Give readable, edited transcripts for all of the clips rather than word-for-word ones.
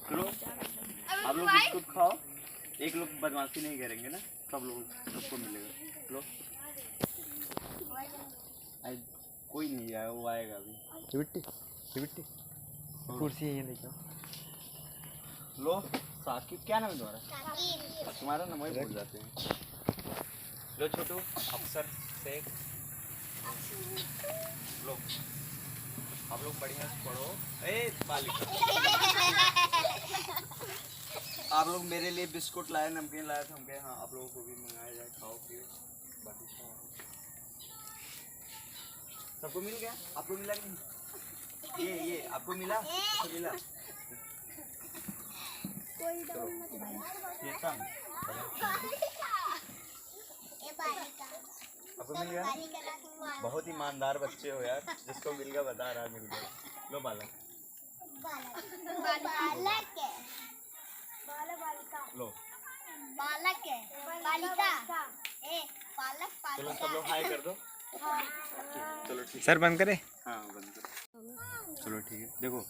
चलो आप लोग बिस्कुट खाओ, एक लोग बदमाशी नहीं करेंगे ना, सब लोग सबको मिलेगा। लो कोई नहीं आया, वो आएगा अभी। चिबिट्टी कुर्सी है लेके लो। साकिब क्या नाम है तुम्हारा? तुम्हारा नाम वही भूल जाते हैं। लो छोटू, अफसर शेख लो। आप लोग बढ़िया से पढ़ो। बालिका आप लोग मेरे लिए बिस्कुट लाए, नमकीन लाए थे, हम कहे हाँ आप लोगों को भी मंगाया जाए, खाओ पियो बाकी सबको मिल गया। आपको मिला कि नहीं? ये आपको मिला? आपको मिला? आपको मिल गया? बहुत ईमानदार बच्चे हो यार, जिसको मिल गया बता रहा मिल गया। लो बालक लो बालक है बालिका चलो सब लोग हाय कर दो। चलो ठीक सर बंद करें? हाँ बंद करो। चलो ठीक है। देखो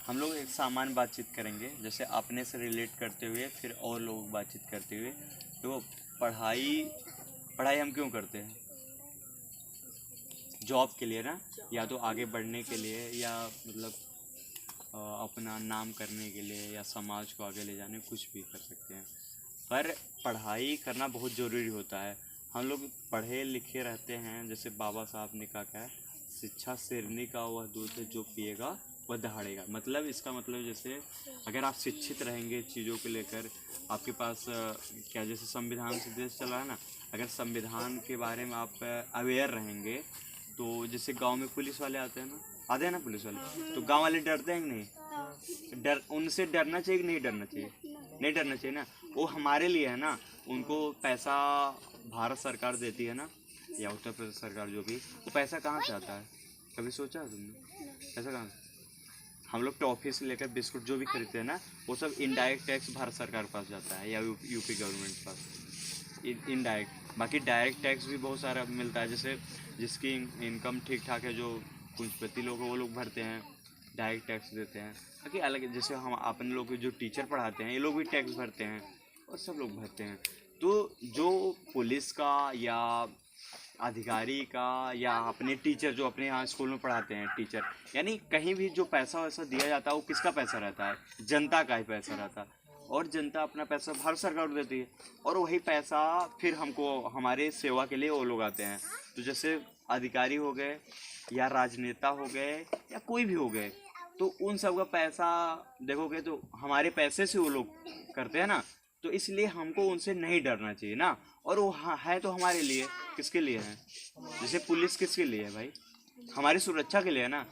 हम लोग एक सामान्य बातचीत करेंगे, जैसे अपने से रिलेट करते हुए फिर और लोग बातचीत करते हुए। देखो पढ़ाई हम क्यों करते हैं? जॉब के लिए ना, या तो आगे बढ़ने के लिए, या मतलब अपना नाम करने के लिए, या समाज को आगे ले जाने, कुछ भी कर सकते हैं। पर पढ़ाई करना बहुत ज़रूरी होता है। हम लोग पढ़े लिखे रहते हैं, जैसे बाबा साहब ने कहा क्या है, शिक्षा शेरनी का वह दूध है जो पिएगा वह दहाड़ेगा। मतलब इसका मतलब जैसे अगर आप शिक्षित रहेंगे चीज़ों को लेकर, आपके पास क्या जैसे संविधान से देश चला है ना, अगर संविधान के बारे में आप अवेयर रहेंगे, तो जैसे गांव में पुलिस वाले आते हैं ना पुलिस वाले, तो गांव वाले डरते हैं कि नहीं? उनसे डरना चाहिए कि नहीं डरना चाहिए? नहीं डरना चाहिए ना। वो हमारे लिए है ना, उनको पैसा भारत सरकार देती है ना, या उत्तर प्रदेश सरकार, जो भी, वो पैसा कहाँ से आता है? कभी सोचा है तुमने पैसा कहाँ से? हम लोग टॉफी से लेकर बिस्कुट जो भी खरीदते हैं ना, वो सब इनडायरेक्ट टैक्स भारत सरकार के पास जाता है, या यूपी गवर्नमेंट के पास इनडायरेक्ट। बाकी डायरेक्ट टैक्स भी बहुत सारा मिलता है, जैसे जिसकी इनकम ठीक ठाक है, जो पूंजीपति लोग हैं, वो लोग भरते हैं, डायरेक्ट टैक्स देते हैं। बाकी अलग, जैसे हम अपने लोग जो टीचर पढ़ाते हैं, ये लोग भी टैक्स भरते हैं, और सब लोग भरते हैं। तो जो पुलिस का या अधिकारी का या अपने टीचर जो अपने यहाँ स्कूल में पढ़ाते हैं टीचर, यानी कहीं भी जो पैसा वैसा दिया जाता है, वो किसका पैसा रहता है? जनता का ही पैसा रहता है। और जनता अपना पैसा भारत सरकार को देती है, और वही पैसा फिर हमको हमारे सेवा के लिए वो लोग आते हैं। तो जैसे अधिकारी हो गए, या राजनेता हो गए, या कोई भी हो गए, तो उन सब का पैसा देखोगे तो हमारे पैसे से वो लोग करते हैं ना, तो इसलिए हमको उनसे नहीं डरना चाहिए ना। और वो है तो हमारे लिए, किसके लिए है? जैसे पुलिस किसके लिए है भाई? हमारी सुरक्षा के लिए है ना।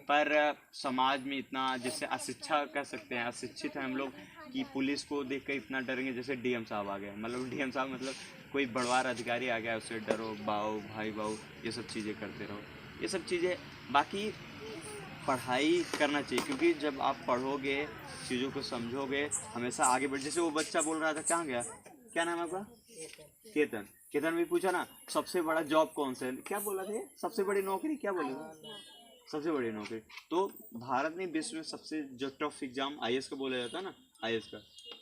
पर समाज में इतना, जैसे अशिक्षा कह सकते हैं, अशिक्षित है हम लोग, कि पुलिस को देख कर इतना डरेंगे। जैसे डीएम साहब आ गए, मतलब डीएम साहब मतलब कोई बड़वार अधिकारी आ गया, उससे डरो, बाओ भाई बाओ, ये सब चीज़ें करते रहो, ये सब चीज़ें। बाकी पढ़ाई करना चाहिए, क्योंकि जब आप पढ़ोगे, चीज़ों को समझोगे, हमेशा आगे बढ़। जैसे वो बच्चा बोल रहा था, कहाँ गया, क्या नाम है आपका? केतन भी पूछा ना, सबसे बड़ा जॉब कौन सा है, क्या बोला था? सबसे बड़ी नौकरी क्या बोले? सबसे बड़ी नौकरी। तो भारत में विश्व में सबसे जो टफ एग्जाम आईएएस का बोला जाता है ना, आईएएस का,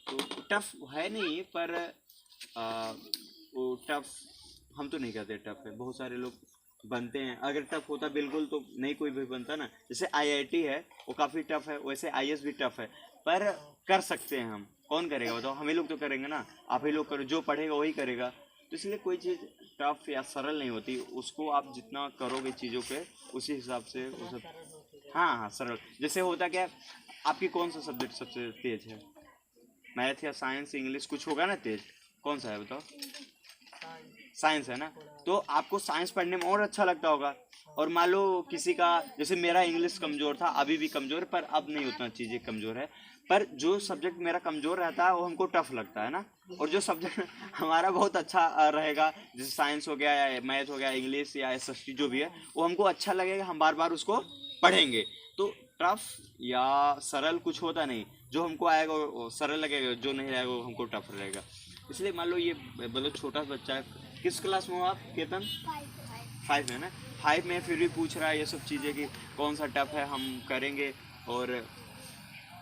तो टफ है नहीं, पर वो टफ हम तो नहीं कहते टफ है। बहुत सारे लोग बनते हैं, अगर टफ होता बिल्कुल तो नहीं कोई भी बनता ना। जैसे आईआईटी है, वो काफ़ी टफ है, वैसे आईएएस भी टफ है, पर कर सकते हैं हम। कौन करेगा बताओ? हम ही लोग तो करेंगे ना, आप ही लोग करो, जो पढ़ेगा वही करेगा। तो इसलिए कोई चीज़ टफ या सरल नहीं होती, उसको आप जितना करोगे चीज़ों पे, उसी हिसाब से वो सब। हाँ सरल। जैसे होता क्या, आपकी कौन सा सब्जेक्ट सबसे तेज है? मैथ या साइंस, इंग्लिश, कुछ होगा ना तेज? कौन सा है बताओ? साइंस है ना। तो आपको साइंस पढ़ने में और अच्छा लगता होगा। और मान लो किसी का, जैसे मेरा इंग्लिश कमज़ोर था, अभी भी कमज़ोर है, पर अब नहीं उतना चीज़ें कमज़ोर है। पर जो सब्जेक्ट मेरा कमज़ोर रहता है वो हमको टफ लगता है ना। और जो सब्जेक्ट हमारा बहुत अच्छा रहेगा, जैसे साइंस हो गया, या मैथ हो गया, इंग्लिश या एसएसटी जो भी है, वो हमको अच्छा लगेगा, हम बार बार उसको पढ़ेंगे। तो टफ या सरल कुछ होता नहीं, जो हमको आएगा वो सरल लगेगा, जो नहीं आएगा वो हमको टफ रहेगा। इसलिए मान लो ये मतलब छोटा बच्चा है, किस क्लास में हो आप केतन? 5 में ना। 5 में फिर भी पूछ रहा है ये सब चीज़ें कि कौन सा टफ है, हम करेंगे। और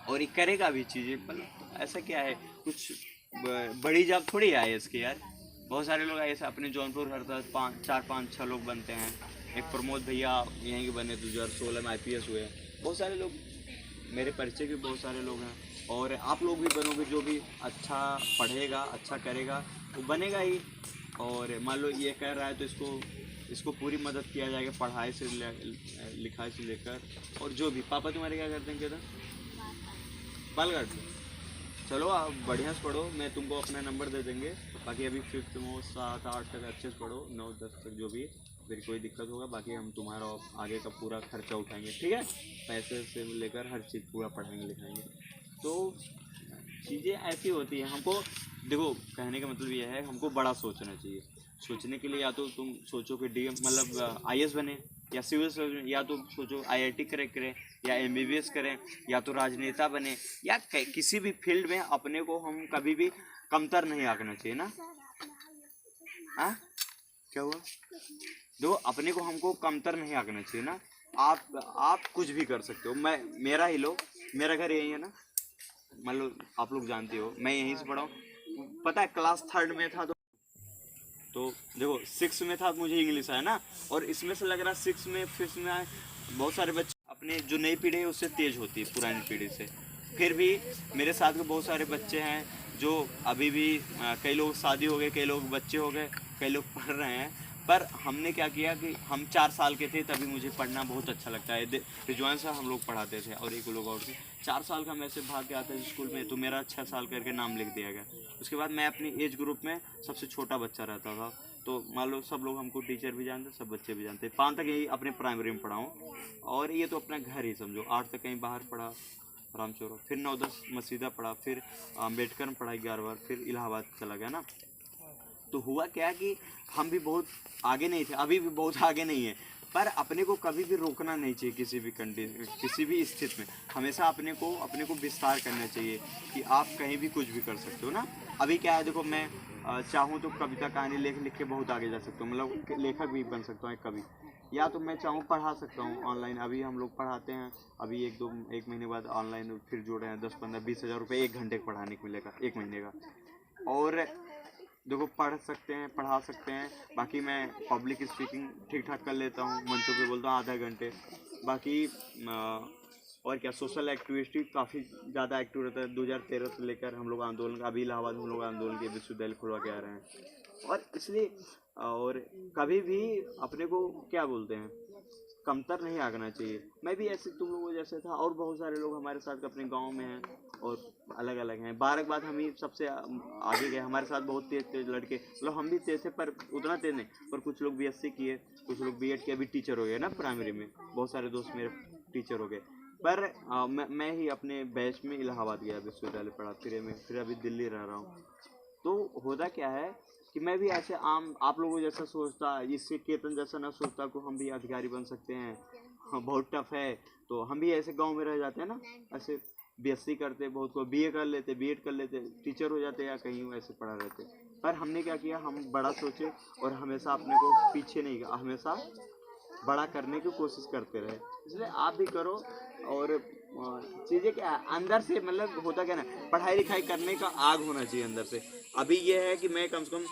और ये करेगा भी चीज़ें, पर ऐसा क्या है, कुछ बड़ी जॉब थोड़ी है IAS की यार। बहुत सारे लोग IAS अपने जौनपुर हर तरह 4 5 6 लोग बनते हैं। एक प्रमोद भैया यहीं के बने 2016 में IPS हुए। बहुत सारे लोग मेरे परिचय के बहुत सारे लोग हैं, और आप लोग भी बनोगे, जो भी अच्छा पढ़ेगा अच्छा करेगा वो बनेगा ही। और मान लो ये कर रहा है तो इसको पूरी मदद किया जाएगा, पढ़ाई से लिखाई से लेकर, और जो भी। पापा तुम्हारे क्या करते हैं क्या? बाल काटते? चलो आप बढ़िया से पढ़ो, मैं तुमको अपना नंबर दे देंगे। बाकी अभी 5th में 7 8 तक अच्छे से पढ़ो, 9 10 तक जो भी, फिर कोई दिक्कत होगा बाकी हम तुम्हारा आगे का पूरा खर्चा उठाएंगे, ठीक है? पैसे से लेकर हर चीज़ पूरा पढ़ाएंगे लिखाएंगे। तो चीज़ें ऐसी होती हैं, हमको देखो कहने का मतलब ये है, हमको बड़ा सोचना चाहिए। सोचने के लिए या तो तुम सोचो कि DM मतलब IAS बने, या सिविल सर्जन, या तो सोचो IIT करें, या MBBS करें, या तो राजनेता बने, या किसी भी फील्ड में अपने को हम कभी भी कमतर नहीं आंकना चाहिए ना। हाँ क्या हुआ? देखो अपने को हमको कमतर नहीं आंकना चाहिए ना। आप कुछ भी कर सकते हो। मेरा ही लो, मेरा घर यही है ना, मतलब आप लोग जानते हो मैं यहीं से पढ़ा हूँ। पता है क्लास 3rd में था तो देखो 6 में था, मुझे इंग्लिश आया ना, और इसमें से लग रहा 6 में 5th में आए। बहुत सारे बच्चे अपने जो नई पीढ़ी है उससे तेज होती है पुरानी पीढ़ी से। फिर भी मेरे साथ के बहुत सारे बच्चे हैं जो अभी भी कई लोग शादी हो गए, कई लोग बच्चे हो गए, कई लोग पढ़ रहे हैं। पर हमने क्या किया कि हम 4 साल के थे तभी मुझे पढ़ना बहुत अच्छा लगता है। रिजवान से हम लोग पढ़ाते थे और एक लोग और थे। 4 साल का मैं से भाग के आता था स्कूल में, तो मेरा 6 साल करके नाम लिख दिया गया। उसके बाद मैं अपनी एज ग्रुप में सबसे छोटा बच्चा रहता था। तो मान लो सब लोग हमको टीचर भी जानते, सब बच्चे भी जानते। 5 तक यही अपने प्राइमरी में पढ़ा हूँ, और ये तो अपना घर ही समझो। 8 तक कहीं बाहर पढ़ा रामचौरा, फिर 9 10 मसीदा पढ़ा, फिर अम्बेडकर में पढ़ा 11 बार, फिर इलाहाबाद चला गया ना। तो हुआ क्या कि हम भी बहुत आगे नहीं थे, अभी भी बहुत आगे नहीं है, पर अपने को कभी भी रोकना नहीं चाहिए किसी भी किसी भी स्थिति में। हमेशा अपने को विस्तार करना चाहिए कि आप कहीं भी कुछ भी कर सकते हो ना। अभी क्या है देखो, मैं चाहूँ तो कविता कहानी लिख के बहुत आगे जा सकता हूँ, मतलब लेखक भी बन सकता हूँ एक कवि। या तो मैं चाहूँ पढ़ा सकता हूँ ऑनलाइन, अभी हम लोग पढ़ाते हैं। अभी 1 महीने बाद ऑनलाइन फिर जोड़े हैं 10 15 20 हज़ार रुपये 1 घंटे पढ़ाने को मिलेगा 1 महीने का। और देखो पढ़ सकते हैं, पढ़ा सकते हैं। बाकी मैं पब्लिक स्पीकिंग ठीक ठाक कर लेता हूँ, मंचों पे बोलता हूँ आधा घंटे। बाकी और क्या, सोशल एक्टिविटी काफ़ी ज़्यादा एक्टिव रहता है। 2013 से लेकर हम लोग आंदोलन, अभी इलाहाबाद हम लोग आंदोलन के विश्वविद्यालय खुलवा के आ रहे हैं। और इसलिए और कभी भी अपने को क्या बोलते हैं, कमतर नहीं आंकना चाहिए। मैं भी ऐसे तुम लोगों जैसे था, और बहुत सारे लोग हमारे साथ अपने गांव में हैं और अलग अलग हैं। 12 के बाद हम ही सबसे आगे गए। हमारे साथ बहुत तेज लड़के, मतलब हम भी तेज थे पर उतना तेज नहीं। पर कुछ लोग BSc किए, कुछ लोग B.Ed किए, अभी टीचर हो गए ना प्राइमरी में। बहुत सारे दोस्त मेरे टीचर हो गए। पर मैं ही अपने बैच में इलाहाबाद गया विश्वविद्यालय पढ़ा, फिर अभी दिल्ली रह रहा हूँ। तो होता क्या है कि मैं भी ऐसे आम आप लोगों जैसा सोचता, इससे केतन जैसा ना सोचता को हम भी अधिकारी बन सकते हैं। हाँ, बहुत टफ है। तो हम भी ऐसे गांव में रह जाते हैं ना, ऐसे BSc करते, बहुत को BA कर लेते, B.Ed कर लेते, टीचर हो जाते, या कहीं ऐसे पढ़ा रहते। पर हमने क्या किया, हम बड़ा सोचे और हमेशा अपने को पीछे नहीं, हमेशा बड़ा करने की कोशिश करते रहे। इसलिए आप भी करो। और चीज़ें क्या है अंदर से, मतलब होता क्या ना, पढ़ाई लिखाई करने का आग होना चाहिए अंदर से। अभी ये है कि मैं कम से कम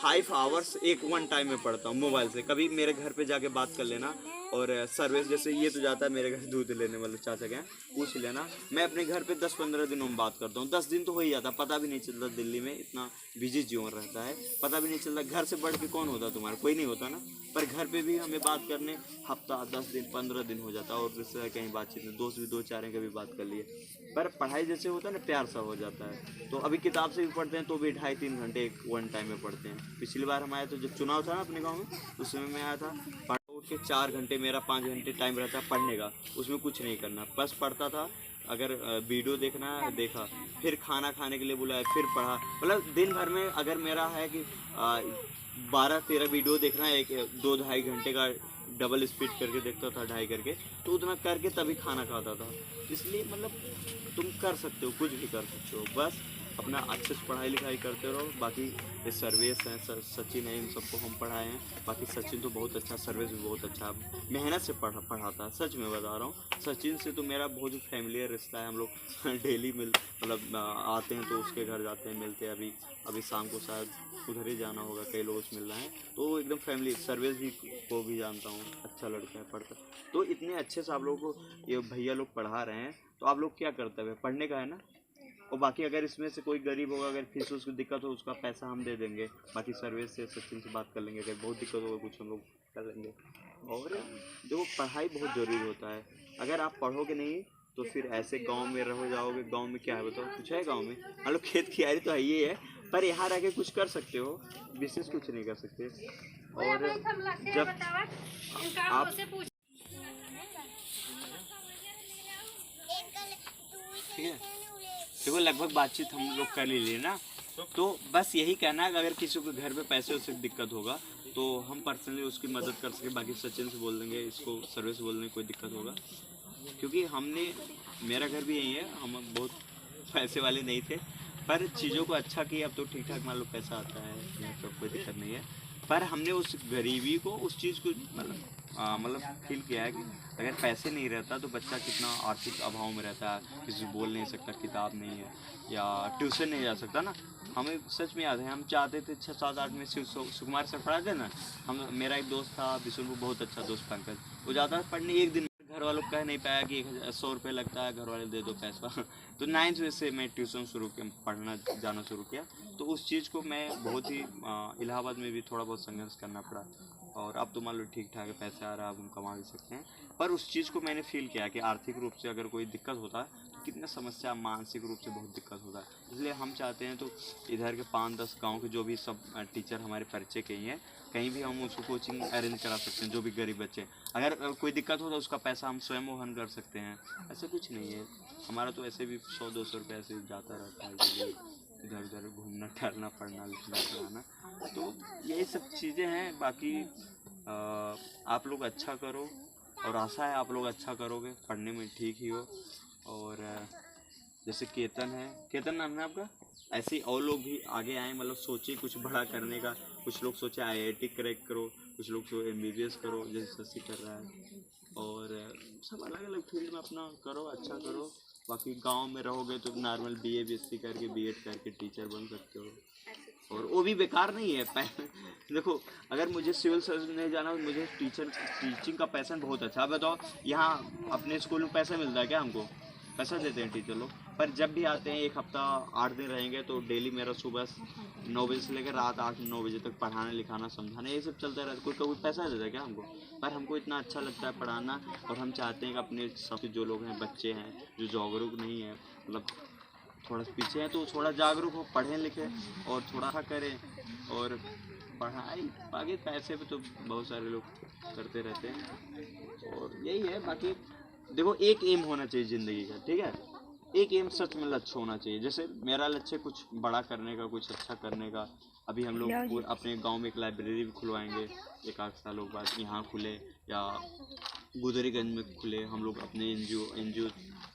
5 आवर्स एक वन टाइम में पढ़ता हूँ मोबाइल से। कभी मेरे घर पे जाके बात कर लेना, और सर्विस जैसे ये तो जाता है मेरे घर दूध लेने वाले चाचा के, पूछ लेना। मैं अपने घर पे 10 15 दिनों में बात करता हूँ। 10 दिन तो हो ही जाता, पता भी नहीं चलता। दिल्ली में इतना बिजी जीवन रहता है, पता भी नहीं चलता। घर से बढ़ के कौन होता तुम्हारा, कोई नहीं होता ना। पर घर पे भी हमें बात करने हफ्ता 10 दिन 15 दिन हो जाता, और इससे कहीं बातचीत में दोस्त भी 2 4 हैं, कभी बात कर लिए। पर पढ़ाई जैसे होता है ना, प्यार सा हो जाता है। तो अभी किताब से भी पढ़ते हैं तो भी 2.5 3 घंटे एक वन टाइम में पढ़ते हैं। पिछली बार हम आए तो जब चुनाव था ना अपने गाँव में, उस समय मैं आया था, उठ के 4 घंटे मेरा 5 घंटे टाइम रहता है पढ़ने का। उसमें कुछ नहीं करना, बस पढ़ता था। अगर वीडियो देखना है देखा, फिर खाना खाने के लिए बुलाया, फिर पढ़ा। मतलब दिन भर में अगर मेरा है कि 12 13 वीडियो देखना है, 2 2.5 घंटे का डबल स्पीड करके देखता था, 2.5 करके, तो उतना करके तभी खाना खाता था। इसलिए मतलब तुम कर सकते हो, कुछ भी कर सकते हो, बस अपना अच्छे से पढ़ाई लिखाई करते रहो। बाकी ये सर्वेश हैं, सचिन है, इन सबको हम पढ़ाए हैं। बाकी सचिन तो बहुत अच्छा, सर्वेश भी बहुत अच्छा, मेहनत से पढ़ाता है, सच में बता रहा हूँ। सचिन से तो मेरा बहुत फैमिलियर रिश्ता है, हम लोग डेली मतलब आते हैं तो उसके घर जाते हैं, मिलते हैं। अभी शाम को शायद उधर ही जाना होगा, कई लोगों से मिलना है, तो एकदम फैमिली। सर्वेश भी को भी जानता हूँ, अच्छा लड़का है, पढ़ता। तो इतने अच्छे से आप लोगों को ये भैया लोग पढ़ा रहे हैं, तो आप लोग क्या करते हैं, पढ़ने का है ना। और बाकी अगर इसमें से कोई गरीब होगा, अगर फीस उसको दिक्कत हो, उसका पैसा हम दे देंगे। बाकी सर्विस से सचिन से बात कर लेंगे, अगर बहुत दिक्कत होगा कुछ हम लोग कर लेंगे। और देखो पढ़ाई बहुत ज़रूरी होता है। अगर आप पढ़ोगे नहीं तो फिर ऐसे गांव में रहो जाओगे। गांव में क्या है बताओ, कुछ है गांव में? हम लोग खेत कियारी तो है ही है, पर यहाँ रह के कुछ कर सकते हो, विशेष कुछ नहीं कर सकते। और जब आप ठीक है, देखो लगभग बातचीत हम लोग कर लिए ना, तो बस यही कहना है कि अगर किसी को घर पे पैसे से दिक्कत होगा तो हम पर्सनली उसकी मदद कर सके। बाकी सचिन से बोल देंगे, इसको सर्विस से बोल देंगे, कोई दिक्कत होगा। क्योंकि मेरा घर भी यही है, हम बहुत पैसे वाले नहीं थे, पर चीज़ों को अच्छा किया। अब तो ठीक ठाक मान लो पैसा आता है, यहाँ तो कोई दिक्कत नहीं है। पर हमने उस गरीबी को, उस चीज़ को मतलब फील किया है कि अगर पैसे नहीं रहता तो बच्चा कितना आर्थिक अभाव में रहता है, किसी को बोल नहीं सकता, किताब नहीं है, या ट्यूशन नहीं जा सकता ना। हमें सच में याद है, हम चाहते थे 6, 7, 8 में सुकुमार सर पढ़ाते ना। मेरा एक दोस्त था बिशुनपुर, बहुत अच्छा दोस्त पंकज, वो जाता था पढ़ने। एक दिन घर वालों को कह नहीं पाया कि 100 रुपये लगता है, घर वाले दे दो पैसा। तो 9th में से मैं ट्यूशन शुरू किया, पढ़ना जाना शुरू किया। तो उस चीज़ को मैं बहुत ही इलाहाबाद में भी थोड़ा बहुत संघर्ष करना पड़ा। और अब तो मान लो ठीक ठाक है, पैसे आ रहा है, अब हम कमा भी सकते हैं। पर उस चीज़ को मैंने फील किया कि आर्थिक रूप से अगर कोई दिक्कत होता है तो कितना समस्या, मानसिक रूप से बहुत दिक्कत होता है। इसलिए हम चाहते हैं तो इधर के 5-10 गांव के जो भी सब टीचर हमारे परिचय के ही हैं, कहीं भी हम उसको कोचिंग अरेंज करा सकते हैं। जो भी गरीब बच्चे, अगर कोई दिक्कत हो तो उसका पैसा हम स्वयं वहन कर सकते हैं। ऐसा कुछ नहीं है, हमारा तो ऐसे भी 100-200 रुपये ऐसे जाता रहता है, इधर उधर घूमना टहलना, पढ़ना लिखना पढ़ाना। तो यही सब चीज़ें हैं। बाकी आप लोग अच्छा करो, और आशा है आप लोग अच्छा करोगे, पढ़ने में ठीक ही हो। और जैसे केतन है, केतन नाम है आपका, ऐसे ही और लोग भी आगे आए, मतलब सोचे कुछ बड़ा करने का। कुछ लोग सोचे IIT क्रैक करो, कुछ लोग सोचे MBBS करो जैसे शशि कर रहा है। और सब अलग अलग फील्ड में अपना करो, अच्छा करो। बाकी गांव में रहोगे तो नॉर्मल BA BSc करके B.Ed करके टीचर बन सकते हो, और वो भी बेकार नहीं है। देखो अगर मुझे सिविल सर्विस नहीं जाना, मुझे टीचिंग का पैसन बहुत अच्छा। बताओ यहाँ अपने स्कूल में पैसा मिलता है क्या? हमको पैसा देते हैं टीचर लोग, पर जब भी आते हैं 1 हफ्ता 8 दिन रहेंगे तो डेली मेरा सुबह 9 बजे से लेकर रात 8-9 बजे तक पढ़ाना लिखाना समझाना ये सब चलता रहता है। कोई पैसा देता है क्या हमको? पर हमको इतना अच्छा लगता है पढ़ाना, और हम चाहते हैं कि अपने सब जो लोग हैं, बच्चे हैं जो जागरूक नहीं है, मतलब थोड़ा पीछे हैं, तो थोड़ा जागरूक हो, पढ़ें लिखें और थोड़ा करें। और पढ़ाई बाकी पैसे पे तो बहुत सारे लोग करते रहते हैं, और यही है। बाकी देखो एक एम होना चाहिए ज़िंदगी का, ठीक है? एक एम सच में लक्ष्य होना चाहिए। जैसे मेरा लक्ष्य कुछ बड़ा करने का, कुछ अच्छा करने का। अभी हम लोग अपने गांव में एक लाइब्रेरी भी खुलवाएंगे 1-8 सालों बाद, यहाँ खुले या गुदरीगंज में खुले। हम लोग अपने एनजीओ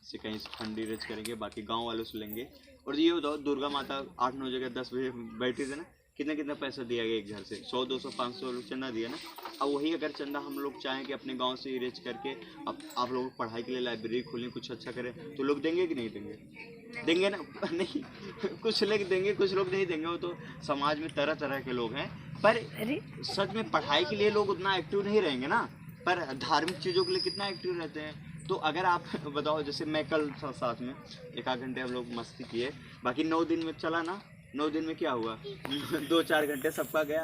से कहीं से फंड रेज करेंगे, बाकी गांव वालों से लेंगे। और ये बताओ, दुर्गा माता 8-9 जगह 10 बजे बैठी थी ना, कितना पैसा दिया गया एक घर से? 100-200-500 लोग चंदा दिया ना। अब वही अगर चंदा हम लोग चाहें कि अपने गांव से रेज करके अब आप लोग पढ़ाई के लिए लाइब्रेरी खोलें, कुछ अच्छा करें, तो लोग देंगे कि नहीं देंगे? देंगे ना? नहीं कुछ लोग देंगे, कुछ लोग नहीं देंगे। वो तो समाज में तरह तरह के लोग हैं, पर सच में पढ़ाई के लिए लोग उतना एक्टिव नहीं रहेंगे ना, पर धार्मिक चीज़ों के लिए कितना एक्टिव रहते हैं। तो अगर आप बताओ, जैसे मैं कल था साथ में 1-8 घंटे हम लोग मस्ती किए, बाकी 9 दिन में चला ना, 9 दिन में क्या हुआ? 2-4 घंटे सबका गया।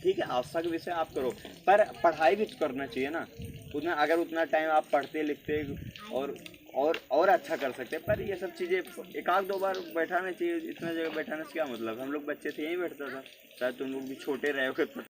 ठीक है, आस्था के विषय आप करो, पर पढ़ाई भी तो करना चाहिए ना उतना। अगर उतना टाइम आप पढ़ते लिखते और अच्छा कर सकते हैं। पर ये सब चीज़ें 1-2 बार बैठाना चाहिए। इतना जगह बैठाने से क्या मतलब? हम लोग बच्चे थे, यहीं बैठता था। शायद तुम लोग भी छोटे रहे हो।